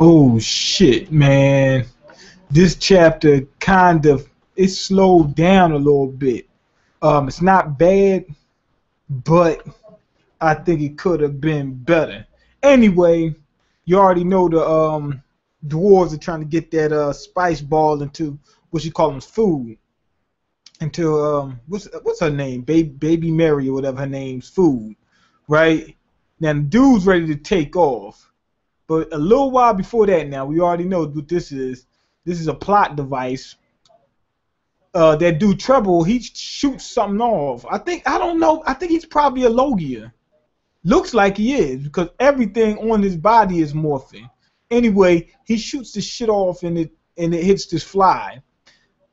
Oh shit, man. This chapter kind of it slowed down a little bit. It's not bad, but I think it could have been better. Anyway, you already know the dwarves are trying to get that spice ball into what you call them food. Into what's her name? Baby Mary or whatever her name's food, right? Now the dude's ready to take off. But a little while before that, now we already know what this is. This is a plot device. That dude Treble, he shoots something off. I don't know. I think he's probably a Logia. Looks like he is because everything on his body is morphing. Anyway, he shoots the shit off and it hits this fly.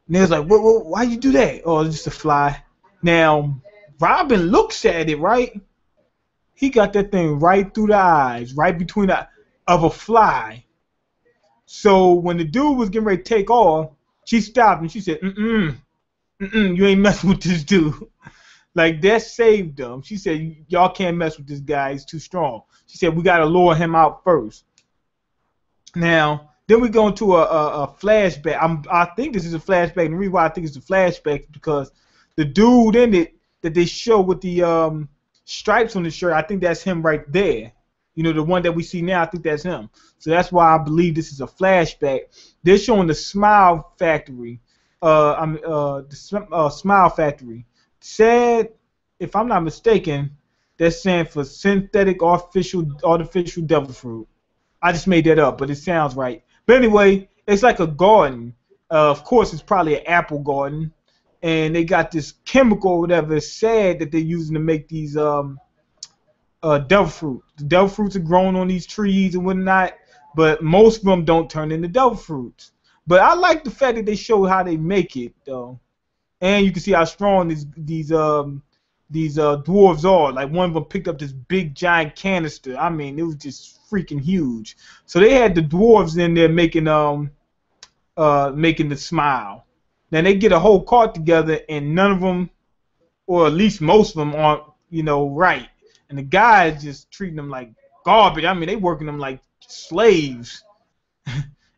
And it's like, why you do that? Oh, it's just a fly. Now, Robin looks at it, right? He got that thing right through the eyes, right between the of a fly. So when the dude was getting ready to take off, she stopped and she said, you ain't messing with this dude. Like, that saved them. She said, y'all can't mess with this guy. He's too strong. She said, we got to lure him out first. Now, then we go into a flashback. I think this is a flashback. And the reason why I think it's a flashback is because the dude in it that they show with the stripes on the shirt, I think that's him right there. You know, the one that we see now, I think that's him. So that's why I believe this is a flashback. They're showing the Smile Factory. Smile Factory. Said, if I'm not mistaken, that's saying for synthetic artificial devil fruit. I just made that up, but it sounds right. But anyway, it's like a garden. Of course, it's probably an apple garden, and they got this chemical, or whatever, it's said that they're using to make these devil fruit. The devil fruits are grown on these trees and whatnot, but most of them don't turn into devil fruits. But I like the fact that they show how they make it, though, and you can see how strong these dwarves are. Like, one of them picked up this big giant canister. I mean, it was just freaking huge. So they had the dwarves in there making the smile. Then they get a whole cart together, and none of them, or at least most of them, aren't right. And the guy is just treating them like garbage. I mean, they working them like slaves.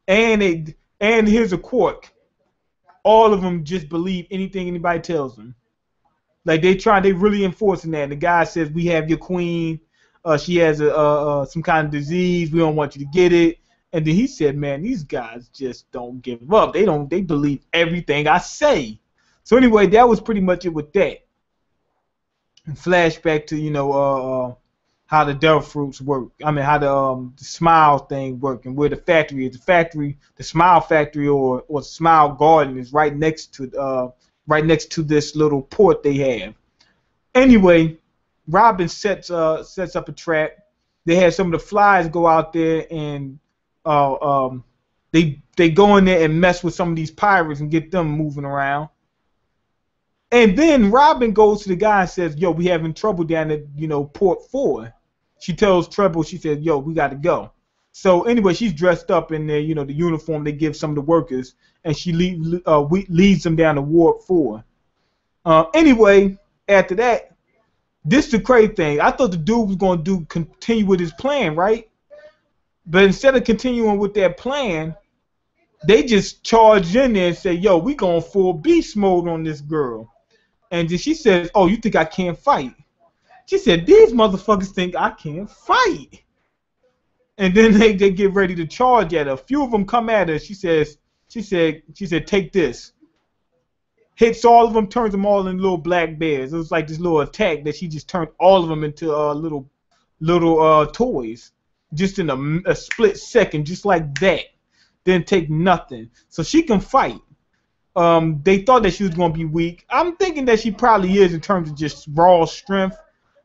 and here's a quirk. All of them just believe anything anybody tells them. Like, they really enforcing that. And the guy says, we have your queen. She has some kind of disease. We don't want you to get it. And then he said, man, these guys just don't give up. They believe everything I say. So anyway, that was pretty much it with that. And flashback to, how the devil fruits work. I mean, how the smile thing work and where the factory is. The smile factory or smile garden is right next to this little port they have. Anyway, Robin sets up a trap. They had some of the flies go out there and they go in there and mess with some of these pirates and get them moving around. And then Robin goes to the guy and says, yo, we having trouble down at port 4. She tells Treble, she said, yo, we got to go. So anyway, she's dressed up in the uniform they give some of the workers, and she leads them down to Ward 4. Anyway, after that, this is the crazy thing. I thought the dude was going to continue with his plan, right? But instead of continuing with their plan, they just charged in there and said, yo, we going full beast mode on this girl. And then she says, oh, you think I can't fight? She said, these motherfuckers think I can't fight. And then they get ready to charge at her. A few of them come at her. She said, take this. Hits all of them, turns them all into little black bears. It was like this little attack that she just turned all of them into little toys. Just in a split second, just like that. Didn't take nothing. So she can fight. They thought that she was going to be weak. I'm thinking that she probably is in terms of just raw strength.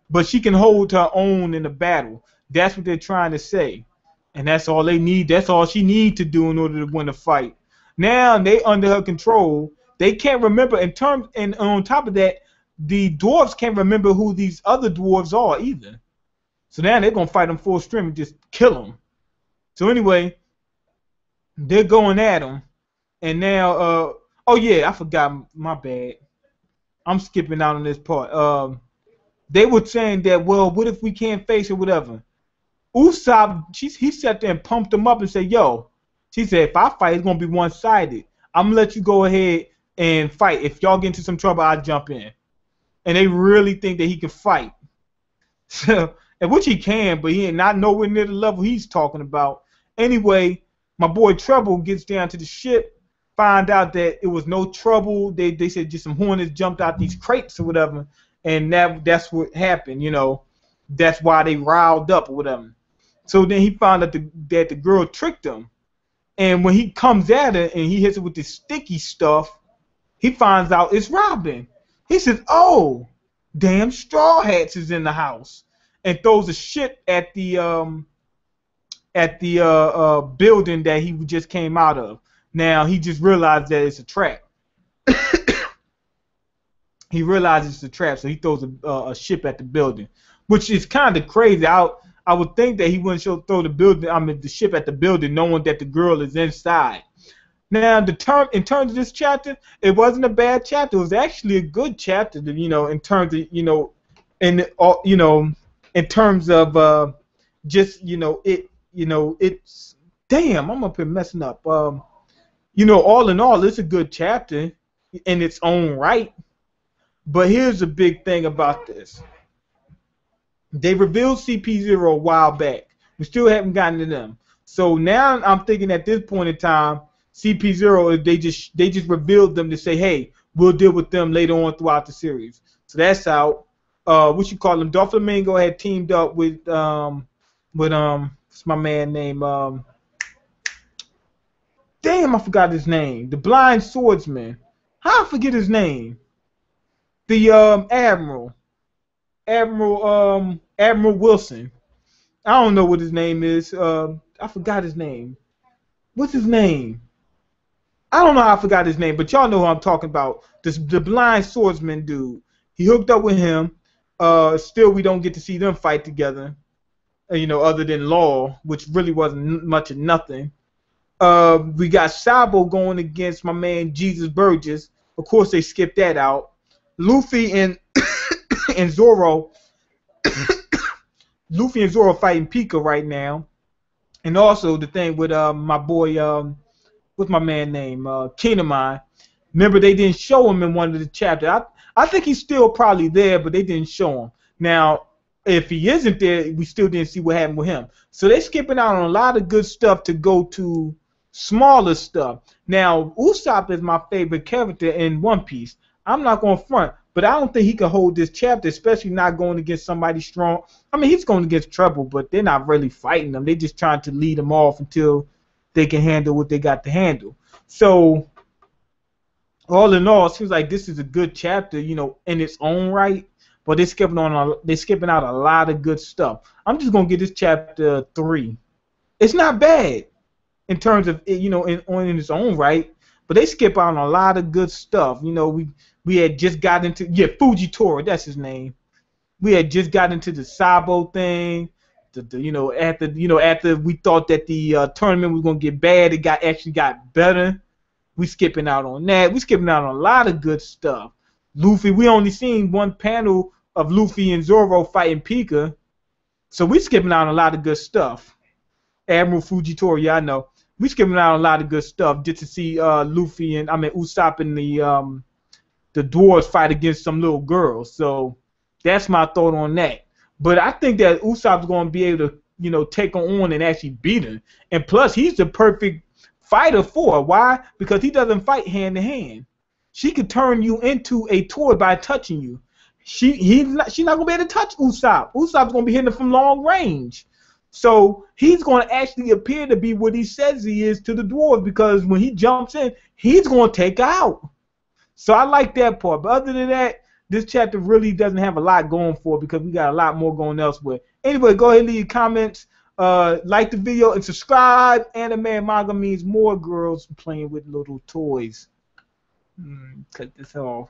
But she can hold her own in a battle. That's what they're trying to say. And that's all they need. That's all she needs to do in order to win a fight. Now they under her control. They can't remember and on top of that, the dwarves can't remember who these other dwarves are either. So now they're going to fight them full strength and just kill them. So anyway, they're going at them. And now, oh yeah, I forgot, my bad. I'm skipping out on this part. They were saying that, well, what if we can't face it, whatever? Usopp, he sat there and pumped him up and said, yo, she said, if I fight, it's going to be one-sided. I'm going to let you go ahead and fight. If y'all get into some trouble, I'll jump in. And they really think that he can fight. So, and which he can, but he ain't not nowhere near the level he's talking about. Anyway, my boy Treble gets down to the ship, find out that it was no trouble. They said just some hornets jumped out these crates or whatever, and that's what happened, you know. That's why they riled up or whatever. So then he found out that the girl tricked him. And when he comes at her and he hits her with this sticky stuff, he finds out it's Robin. He says, oh, damn, Straw Hats is in the house. And throws a shit at the building that he just came out of. Now, he just realized that it's a trap. He realizes it's a trap, so he throws a ship at the building, which is kind of crazy. I would think that he wouldn't throw the ship at the building, knowing that the girl is inside. Now, in terms of this chapter, it wasn't a bad chapter. It was actually a good chapter, you know, in terms of, you know, in terms of just, you know, it's damn. I'm up here messing up. You know, all in all, it's a good chapter in its own right. But here's a big thing about this. They revealed CP0 a while back. We still haven't gotten to them. So now I'm thinking at this point in time, CP0, they just revealed them to say, hey, we'll deal with them later on throughout the series. So that's out. What you call them? Doflamingo had teamed up with what's my man name? Damn, I forgot his name. The blind swordsman. How I forget his name? The Admiral Wilson. I don't know what his name is. I forgot his name. What's his name? I don't know how I forgot his name, but y'all know who I'm talking about. The blind swordsman dude. He hooked up with him. Still, we don't get to see them fight together. You know, other than Law, which really wasn't much of nothing. We got Sabo going against my man Jesus Burgess. Of course, they skipped that out. Luffy and and Zoro. Luffy and Zoro fighting Pika right now. And also the thing with my boy, what's my man name? Kinemon. Remember, they didn't show him in one of the chapters. I think he's still probably there, but they didn't show him. Now, if he isn't there, we still didn't see what happened with him. So they're skipping out on a lot of good stuff to go to smaller stuff. Now, Usopp is my favorite character in One Piece. I'm not going to front, but I don't think he can hold this chapter, especially not going against somebody strong. I mean, he's going against Trouble, but they're not really fighting them. They're just trying to lead them off until they can handle what they got to handle. So, all in all, it seems like this is a good chapter, you know, in its own right. But they're skipping out a lot of good stuff. I'm just gonna give this chapter 3. It's not bad in terms of, you know, in its own right. But they skip out on a lot of good stuff. You know, we had just got into Fujitora, that's his name. We had just got into the Sabo thing. After we thought that the tournament was gonna get bad, it actually got better. We skipping out on that. We skipping out on a lot of good stuff. Luffy, we only seen one panel of Luffy and Zoro fighting Pika, so we skipping out on a lot of good stuff. Admiral Fujitora, yeah, I know. We skipping out on a lot of good stuff just to see Usopp and the dwarves fight against some little girls. So that's my thought on that. But I think that Usopp's going to be able to, you know, take her on and actually beat her. And plus, he's the perfect fighter for her. Why? Because he doesn't fight hand to hand. She could turn you into a toy by touching you. She's not going to be able to touch Usopp. Usopp's going to be hitting her from long range. So he's going to actually appear to be what he says he is to the dwarves, because when he jumps in, he's going to take her out. So I like that part. But other than that, this chapter really doesn't have a lot going for it, because we got a lot more going elsewhere. Anyway, go ahead and leave your comments. Like the video and subscribe. Anime and manga means more girls playing with little toys. Cut this off.